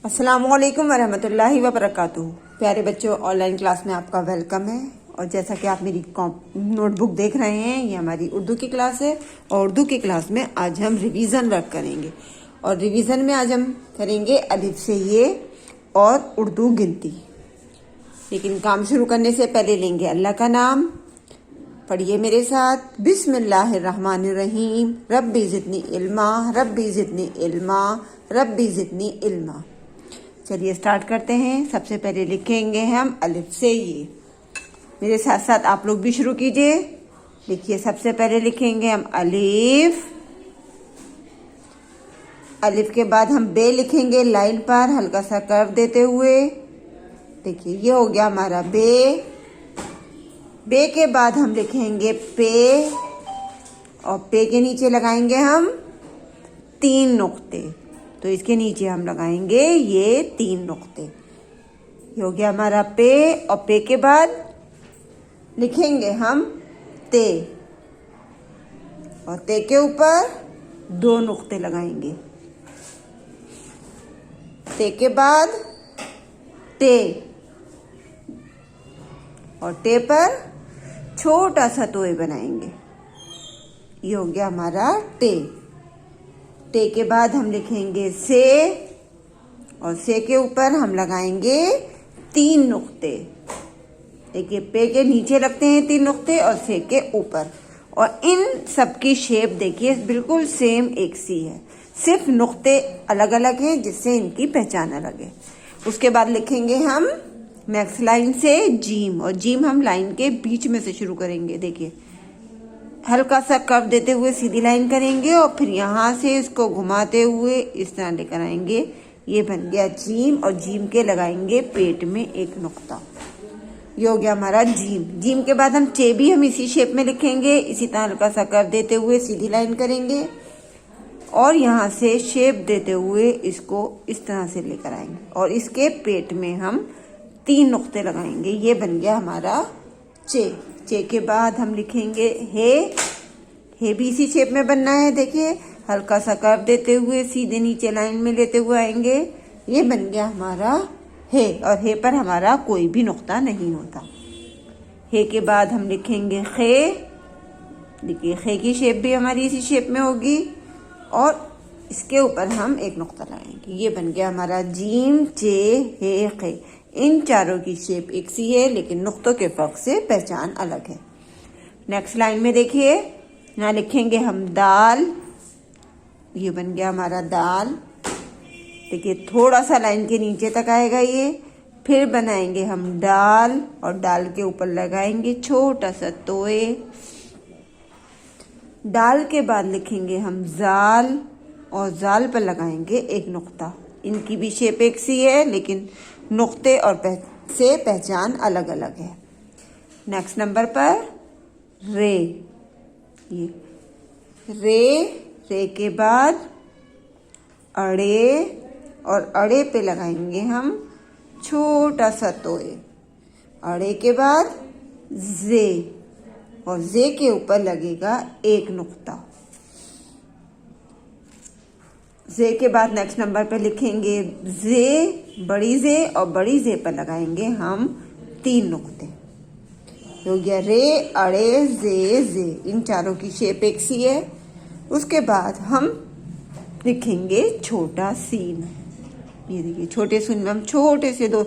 अस्सलामुअलैकुम वरहमतुल्लाहि वबरकातुहू। प्यारे बच्चों, ऑनलाइन क्लास में आपका वेलकम है। और जैसा कि आप मेरी नोटबुक देख रहे हैं, ये हमारी उर्दू की क्लास है। और उर्दू की क्लास में आज हम रिवीजन वर्क करेंगे। और रिवीजन में आज हम करेंगे अलिफ से ये और उर्दू गिनती। लेकिन काम शुरू करने से पहले लेंगे अल्लाह का नाम। पढ़िए मेरे साथ, बिस्मिल्लाहिर्रहमानिर्रहीम। रब्बी ज़िदनी इल्मा, रब्बी ज़िदनी इल्मा, रब्बी ज़िदनी इल्मा। चलिए स्टार्ट करते हैं। सबसे पहले लिखेंगे हम अलिफ से ये। मेरे साथ साथ आप लोग भी शुरू कीजिए। लिखिए, सबसे पहले लिखेंगे हम अलिफ। अलिफ के बाद हम बे लिखेंगे लाइन पर हल्का सा कर्व देते हुए। देखिए, ये हो गया हमारा बे। बे के बाद हम लिखेंगे पे, और पे के नीचे लगाएंगे हम 3 नुक्ते। तो इसके नीचे हम लगाएंगे ये 3 नुक्ते। ये हो गया हमारा पे। और पे के बाद लिखेंगे हम ते, और ते के ऊपर 2 नुक्ते लगाएंगे। ते के बाद टे, और टे पर छोटा सा टोए बनाएंगे। ये हो गया हमारा टे। टे के बाद हम लिखेंगे से, और से के ऊपर हम लगाएंगे 3 नुक्ते। देखिए, पे के नीचे लगते हैं 3 नुक्ते और से के ऊपर। और इन सबकी शेप देखिए बिल्कुल सेम एक सी है, सिर्फ नुक्ते अलग अलग हैं, जिससे इनकी पहचान अलग है। उसके बाद लिखेंगे हम नेक्स्ट लाइन से जीम, और जीम हम लाइन के बीच में से शुरू करेंगे। देखिए, हल्का सा कर्व देते हुए सीधी लाइन करेंगे, और फिर यहाँ से इसको घुमाते हुए इस तरह लेकर आएंगे। ये बन गया जीम, और जीम के लगाएंगे पेट में 1 नुक्ता। ये हो गया हमारा जीम। जीम के बाद हम चे भी हम इसी शेप में लिखेंगे। इसी तरह हल्का सा कर्व देते हुए सीधी लाइन करेंगे, और यहाँ से शेप देते हुए इसको इस तरह से लेकर आएंगे, और इसके पेट में हम 3 नुक्ते लगाएंगे। ये बन गया हमारा चे। चे के बाद हम लिखेंगे हे। हे भी इसी शेप में बनना है। देखिए, हल्का सा कर्व देते हुए सीधे नीचे लाइन में लेते हुए आएंगे। ये बन गया हमारा हे, और हे पर हमारा कोई भी नुक्ता नहीं होता। हे के बाद हम लिखेंगे खे। देखिए, खे की शेप भी हमारी इसी शेप में होगी, और इसके ऊपर हम 1 नुक्ता लगाएंगे। ये बन गया हमारा जीम, चे, हे, खे। इन चारों की शेप एक सी है, लेकिन नुक्तों के फर्क से पहचान अलग है। नेक्स्ट लाइन में देखिए, यहाँ लिखेंगे हम दाल। ये बन गया हमारा दाल। देखिए, थोड़ा सा लाइन के नीचे तक आएगा ये। फिर बनाएंगे हम दाल, और दाल के ऊपर लगाएंगे छोटा सा तोए। दाल के बाद लिखेंगे हम जाल, और जाल पर लगाएंगे 1 नुक्ता। इनकी भी शेप एक सी है, लेकिन नुक्ते और से पहचान अलग अलग है। नेक्स्ट नंबर पर रे। ये रे के बाद अड़े, और अड़े पे लगाएंगे हम छोटा सा तोए। अड़े के बाद जे, और जे के ऊपर लगेगा 1 नुक्ता। जे के बाद नेक्स्ट नंबर पे लिखेंगे जे, बड़ी जे, और बड़ी जे पर लगाएंगे हम 3 नुक्ते। हो गया रे, अड़े, जे। इन चारों की शेप एक सी है। उसके बाद हम लिखेंगे छोटा सीन। ये देखिए, छोटे सीन में हम छोटे से 2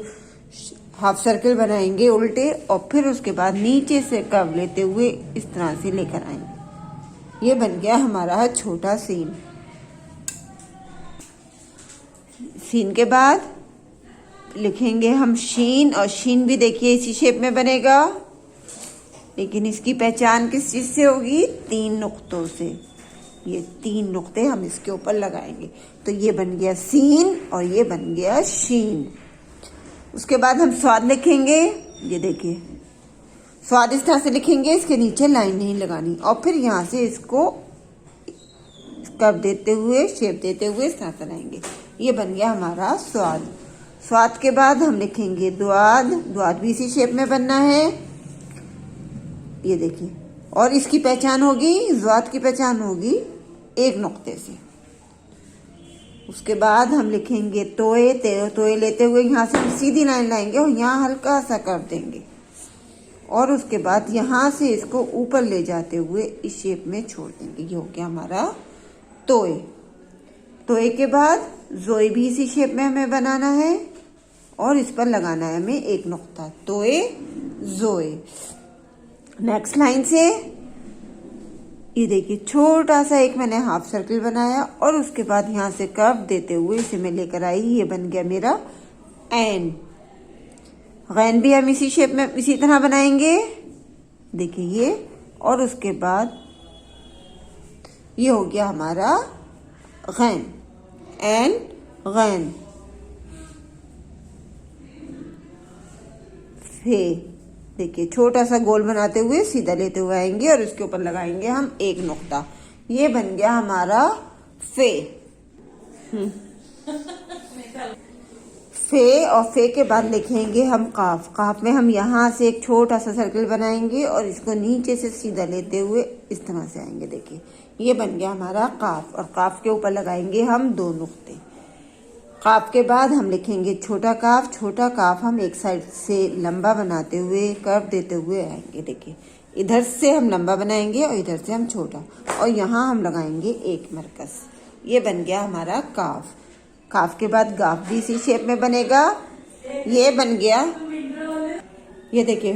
हाफ सर्कल बनाएंगे उल्टे, और फिर उसके बाद नीचे से कर्व लेते हुए इस तरह से लेकर आएंगे। ये बन गया हमारा छोटा सीन। सीन के बाद लिखेंगे हम शीन, और शीन भी देखिए इसी शेप में बनेगा, लेकिन इसकी पहचान किस चीज से होगी? 3 नुक्तों से। ये 3 नुक्ते हम इसके ऊपर लगाएंगे। तो ये बन गया सीन, और ये बन गया शीन। उसके बाद हम स्वाद लिखेंगे। ये देखिए, स्वाद इस तरह से लिखेंगे, इसके नीचे लाइन नहीं लगानी, और फिर यहाँ से इसको कर्व देते हुए, शेप देते हुए इस तरह से लाएंगे। ये बन गया हमारा स्वाद। स्वाद के बाद हम लिखेंगे द्वाद। द्वाद भी इसी शेप में बनना है। ये देखिए, और इसकी पहचान होगी, द्वाद की पहचान होगी 1 नुक्ते से। उसके बाद हम लिखेंगे तोए। तोए लेते हुए यहाँ से हम सीधी लाइन लाएंगे और यहाँ हल्का सा कर देंगे और उसके बाद यहाँ से इसको ऊपर ले जाते हुए इस शेप में छोड़ देंगे। ये हो गया हमारा तोए। तोए के बाद जोए भी इसी शेप में हमें बनाना है और इस पर लगाना है हमें एक नुक्ता। तोए जोए। नेक्स्ट लाइन से ये देखिए छोटा सा एक मैंने हाफ सर्कल बनाया और उसके बाद यहाँ से कर्व देते हुए इसे मैं लेकर आई। ये बन गया मेरा एन। गैन भी हम इसी शेप में इसी तरह बनाएंगे। देखिए ये, और उसके बाद ये हो गया हमारा गैन। N gain. फे। देखिए छोटा सा गोल बनाते हुए सीधा लेते हुए आएंगे और उसके ऊपर लगाएंगे हम एक नुक्ता। ये बन गया हमारा फे। फे और फे के बाद लिखेंगे हम काफ। काफ में हम यहाँ से एक छोटा सा सर्कल बनाएंगे और इसको नीचे से सीधा लेते हुए इस तरह से आएंगे। देखिए ये बन गया हमारा काफ और काफ के ऊपर लगाएंगे हम दो नुक्ते। काफ के बाद हम लिखेंगे छोटा काफ। छोटा काफ हम एक साइड से लंबा बनाते हुए कर्व देते हुए आएंगे। देखिए इधर से हम लंबा बनाएंगे और इधर से हम छोटा, और यहाँ हम लगाएंगे एक मरकज। ये बन गया हमारा काफ। काफ के बाद गाफ भी इसी शेप में बनेगा। ये बन गया, ये देखिए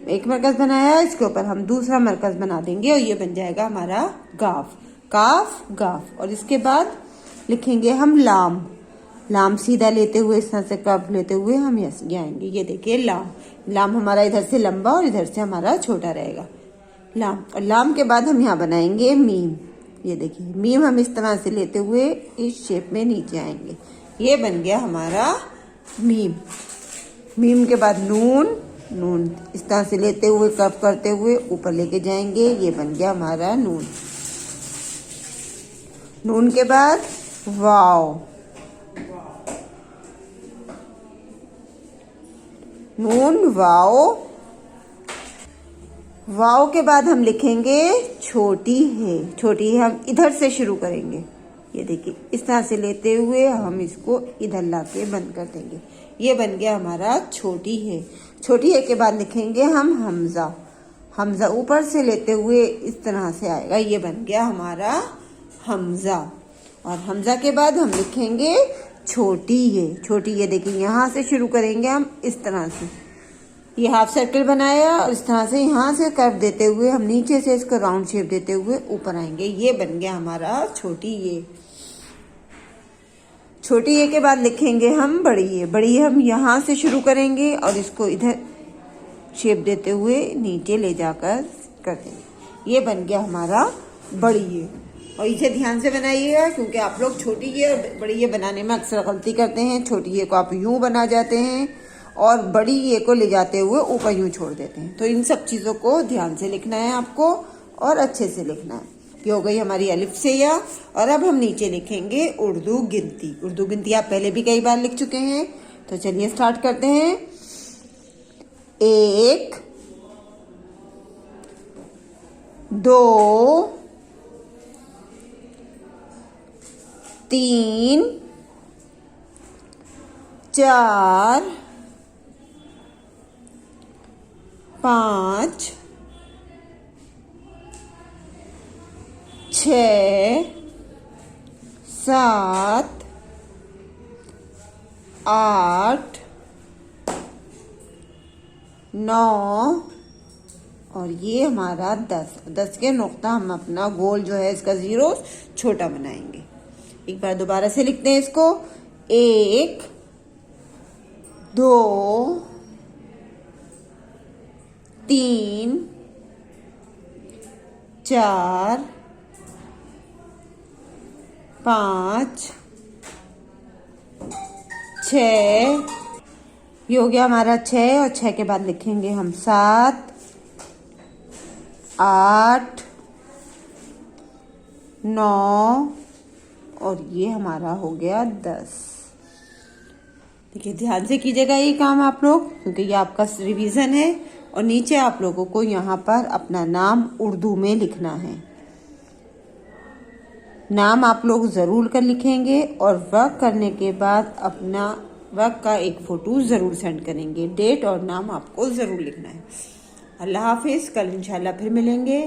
एक मरकज बनाया, इसके ऊपर हम दूसरा मरकज बना देंगे और ये बन जाएगा हमारा गाफ। काफ गाफ। और इसके बाद लिखेंगे हम लाम। लाम सीधा लेते हुए इस तरह से कर्व लेते हुए हम ये आएंगे। ये देखिए लाम। लाम हमारा इधर से लंबा और इधर से हमारा छोटा रहेगा। लाम। और लाम के बाद हम यहाँ बनाएंगे मीम। ये देखिए मीम हम इस तरह से लेते हुए इस शेप में नीचे आएंगे। ये बन गया हमारा मीम। मीम के बाद नून। नून इस तरह से लेते हुए कर्व करते हुए ऊपर लेके जाएंगे। ये बन गया हमारा नून। नून के बाद वाव। नून वाव। वाव के बाद हम लिखेंगे छोटी है। छोटी है हम इधर से शुरू करेंगे। ये देखिए इस तरह से लेते हुए हम इसको इधर लाके बंद कर देंगे। ये बन गया हमारा छोटी है। छोटी है के बाद लिखेंगे हम हमजा। हमजा ऊपर से लेते हुए इस तरह से आएगा। ये बन गया हमारा हमजा। और हमजा के बाद हम लिखेंगे छोटी है। छोटी है देखिए यहाँ से शुरू करेंगे हम इस तरह से। ये हाफ सर्कल बनाया और इस तरह से यहाँ से कर्व देते हुए हम नीचे से इसको राउंड शेप देते हुए ऊपर आएंगे। ये बन गया हमारा छोटी ये। छोटी ये के बाद लिखेंगे हम बड़ी ये। बड़ी ये हम यहाँ से शुरू करेंगे और इसको इधर शेप देते हुए नीचे ले जाकर कर देंगे। ये बन गया हमारा बड़ी ये। और इसे ध्यान से बनाइएगा क्योंकि आप लोग छोटी ये और बड़ी ये बनाने में अक्सर गलती करते हैं। छोटी ये को आप यूं बना जाते हैं और बड़ी ये को ले जाते हुए ऊपर यूं छोड़ देते हैं। तो इन सब चीज़ों को ध्यान से लिखना है आपको और अच्छे से लिखना है। ये हो गई हमारी अलिफ से या। और अब हम नीचे लिखेंगे उर्दू गिनती। उर्दू गिनती आप पहले भी कई बार लिख चुके हैं, तो चलिए स्टार्ट करते हैं। 1 2 3 4 5 6 7 8 9 और ये हमारा 10। 10 के नुक्ता हम अपना गोल जो है इसका जीरो छोटा बनाएंगे। एक बार दोबारा से लिखते हैं इसको। 1 2 3 4 5 6। ये हो गया हमारा 6 और 6 के बाद लिखेंगे हम 7 8 9 और ये हमारा हो गया 10। देखिए ध्यान से कीजिएगा ये काम आप लोग क्योंकि ये आपका रिवीजन है। और नीचे आप लोगों को यहाँ पर अपना नाम उर्दू में लिखना है। नाम आप लोग ज़रूर कर लिखेंगे और वर्क करने के बाद अपना वर्क का एक फ़ोटो ज़रूर सेंड करेंगे। डेट और नाम आपको ज़रूर लिखना है। अल्लाह हाफिज़। कल इंशाल्लाह फिर मिलेंगे।